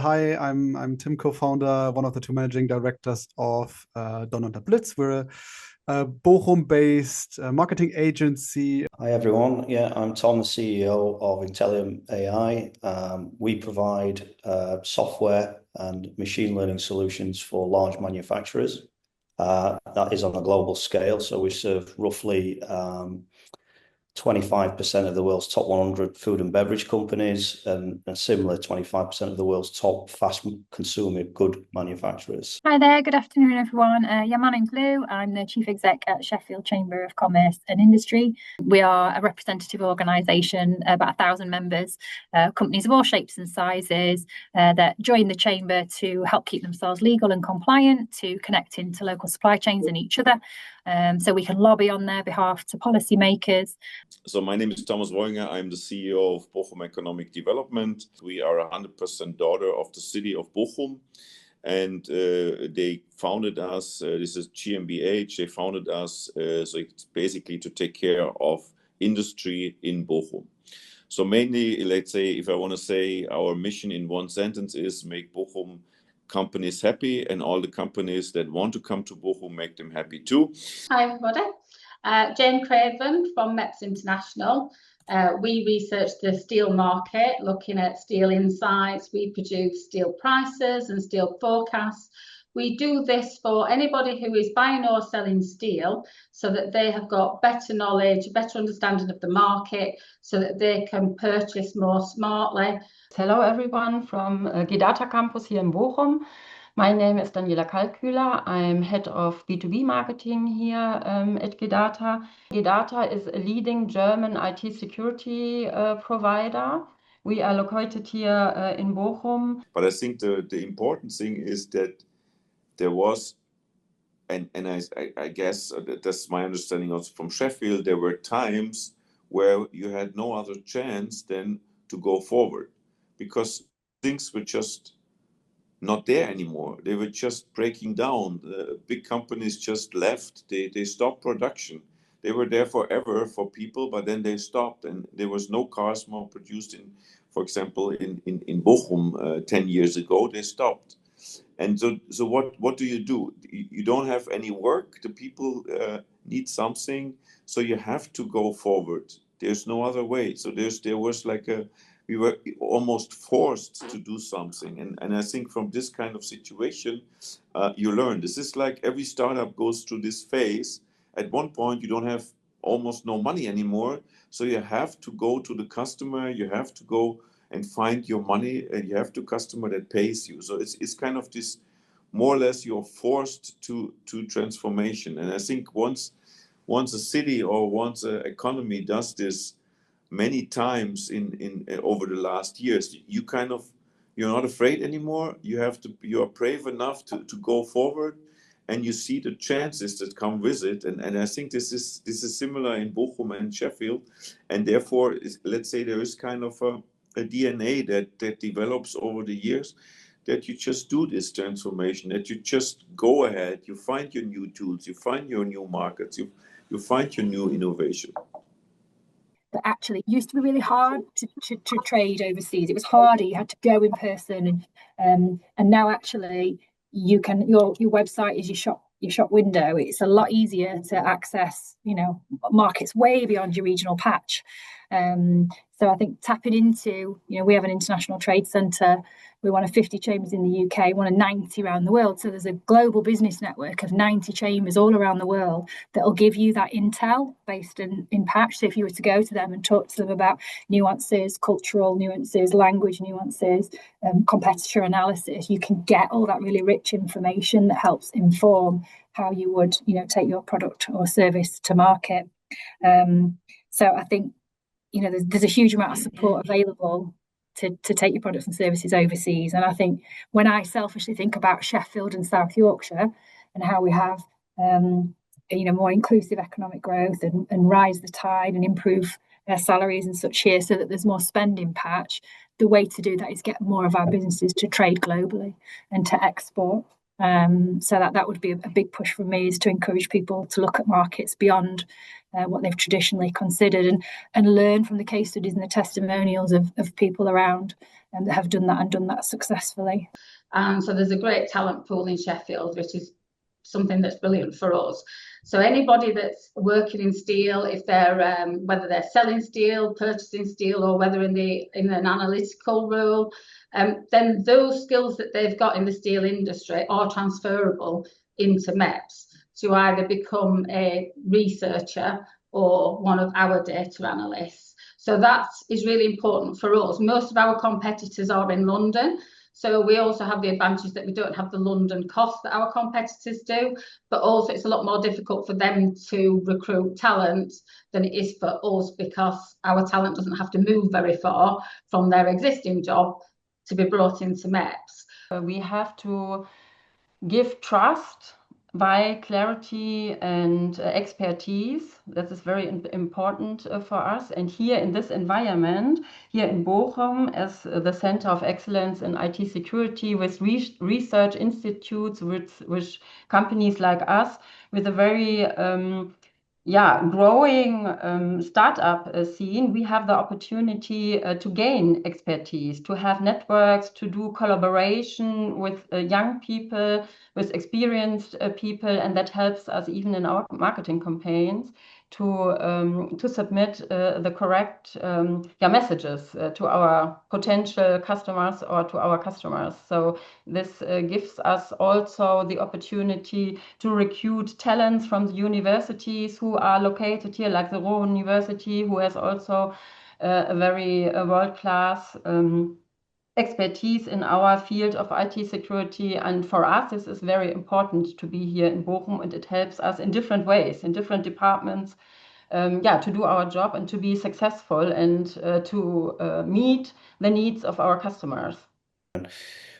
Hi, I'm Tim, co-founder, one of the two managing directors of Donna and Blitz. We're a Bochum-based marketing agency. Hi everyone. Yeah, I'm Tom, the CEO of IntelliAM AI. We provide software and machine learning solutions for large manufacturers. That is on a global scale. So we serve roughly 25% of the world's top 100 food and beverage companies, and a similar 25% of the world's top fast consumer good manufacturers. Hi there, good afternoon everyone. My name's Lou. I'm the Chief Exec at Sheffield Chamber of Commerce and Industry. We are a representative organisation, about 1,000 members, companies of all shapes and sizes that join the Chamber to help keep themselves legal and compliant, to connect into local supply chains and each other, so we can lobby on their behalf to policymakers. So my name is Thomas Wollinger. I'm the CEO of Bochum Economic Development. We are 100% daughter of the city of Bochum. And they founded us, this is GmbH, they founded us, so it's basically to take care of industry in Bochum. So mainly, let's say, if I want to say our mission in one sentence is make Bochum companies happy, and all the companies that want to come to Bochum make them happy too. Hi everybody, Jayne Craven from MEPS International. We research the steel market, looking at steel insights. We produce steel prices and steel forecasts. We do this for anybody who is buying or selling steel, so that they have got better knowledge, better understanding of the market, so that they can purchase more smartly. Hello everyone from G-Data campus here in Bochum. My name is Daniela Kalkühler. I'm head of B2B marketing here at G-Data. G-Data is a leading German IT security provider. We are located here in Bochum. But I think the important thing is that there was, and I guess that's my understanding also from Sheffield, there were times where you had no other chance than to go forward, because things were just not there anymore. They were just breaking down. The big companies just left. They stopped production. They were there forever for people, but then they stopped, and there was no cars more produced in, for example, in Bochum 10 years ago. They stopped. And so what do? You don't have any work. The people need something, so you have to go forward. There's no other way. So there was like we were almost forced to do something. And I think from this kind of situation, you learn. This is like every startup goes through this phase. At one point, you don't have almost no money anymore. So you have to go to the customer. You have to go and find your money, and you have to customer that pays you. So it's kind of this, more or less, you're forced to transformation. And I think once a city or once an economy does this many times in over the last years, you're not afraid anymore. You are brave enough to go forward, and you see the chances that come with it. And I think this is similar in Bochum and Sheffield, and therefore let's say there is kind of a DNA that develops over the years, that you just do this transformation, that you just go ahead, you find your new tools, you find your new markets, you find your new innovation. But actually, it used to be really hard to trade overseas. It was harder. You had to go in person, and now actually you can. Your website is your shop window. It's a lot easier to access, markets way beyond your regional patch. So I think tapping into, we have an international trade centre. We're one of 50 chambers in the UK, one of 90 around the world. So there's a global business network of 90 chambers all around the world that will give you that intel based in patch. So if you were to go to them and talk to them about nuances, cultural nuances, language nuances, competitor analysis, you can get all that really rich information that helps inform how you would, take your product or service to market. So I think, there's a huge amount of support available to take your products and services overseas. And I think when I selfishly think about Sheffield and South Yorkshire and how we have, more inclusive economic growth and rise the tide and improve salaries and such here, so that there's more spending patch, the way to do that is get more of our businesses to trade globally and to export. So that would be a big push for me, is to encourage people to look at markets beyond what they've traditionally considered, and learn from the case studies and the testimonials of people around that have done that and done that successfully. And so there's a great talent pool in Sheffield, which is something that's brilliant for us. So anybody that's working in steel, if they're whether they're selling steel, purchasing steel, or whether in an analytical role, then those skills that they've got in the steel industry are transferable into MEPS to either become a researcher or one of our data analysts. So that is really important for us. Most of our competitors are in London. So we also have the advantage that we don't have the London cost that our competitors do, but also it's a lot more difficult for them to recruit talent than it is for us, because our talent doesn't have to move very far from their existing job to be brought into MEPS. We have to give trust by clarity and expertise. That is very important for us. And here in this environment, here in Bochum, as the Center of Excellence in IT Security, with research institutes, with companies like us, with a very growing startup scene, we have the opportunity to gain expertise, to have networks, to do collaboration with young people, with experienced people, and that helps us even in our marketing campaigns to submit the correct messages to our potential customers or to our customers. So this gives us also the opportunity to recruit talents from the universities who are located here, like the Ruhr University, who has also a very world-class expertise in our field of IT security. And for us, this is very important to be here in Bochum, and it helps us in different ways, in different departments, to do our job and to be successful and to meet the needs of our customers.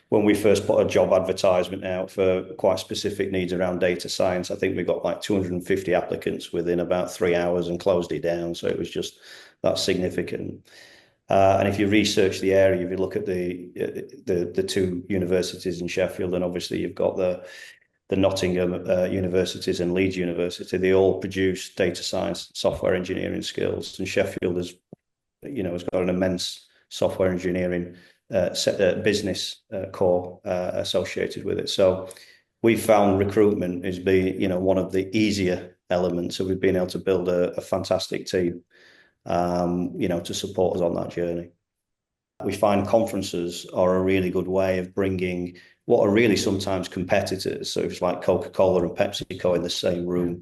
When we first put a job advertisement out for quite specific needs around data science, I think we got like 250 applicants within about 3 hours and closed it down. So it was just that significant. And if you research the area, if you look at the two universities in Sheffield, and obviously you've got the Nottingham universities and Leeds University, they all produce data science, software engineering skills. And Sheffield has got an immense software engineering business core associated with it. So we found recruitment as being, one of the easier elements. So we've been able to build a fantastic team, to support us on that journey. We find conferences are a really good way of bringing what are really sometimes competitors. So it's like Coca-Cola and PepsiCo in the same room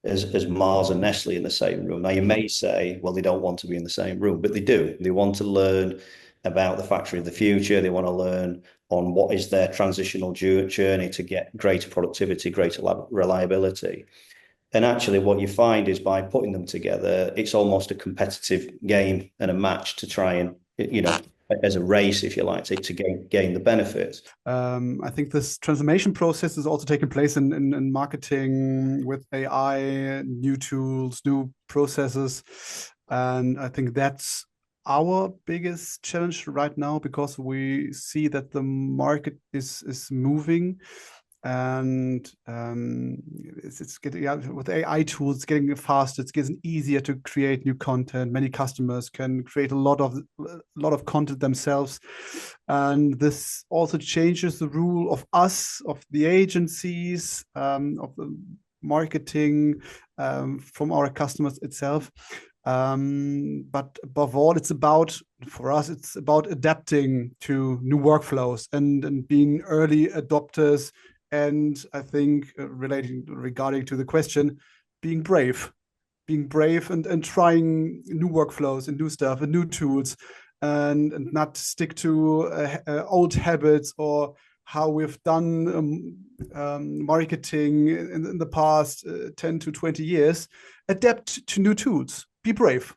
as Mars and Nestle in the same room. Now you may say, well, they don't want to be in the same room, but they do. They want to learn about the factory of the future. They want to learn on what is their transitional journey to get greater productivity, greater reliability. And actually what you find is by putting them together, it's almost a competitive game and a match to try and, as a race, if you like, to gain the benefits. I think this transformation process is also taking place in marketing with AI, new tools, new processes. And I think that's our biggest challenge right now, because we see that the market is moving. And it's getting, with AI tools, it's getting faster. It's getting easier to create new content. Many customers can create a lot of content themselves, and this also changes the rule of us, of the agencies, of the marketing, from our customers itself. But above all, for us, it's about adapting to new workflows and being early adopters. And I think regarding to the question, being brave and trying new workflows and new stuff and new tools, and not stick to old habits or how we've done marketing in the past 10 to 20 years. Adapt to new tools. Be brave.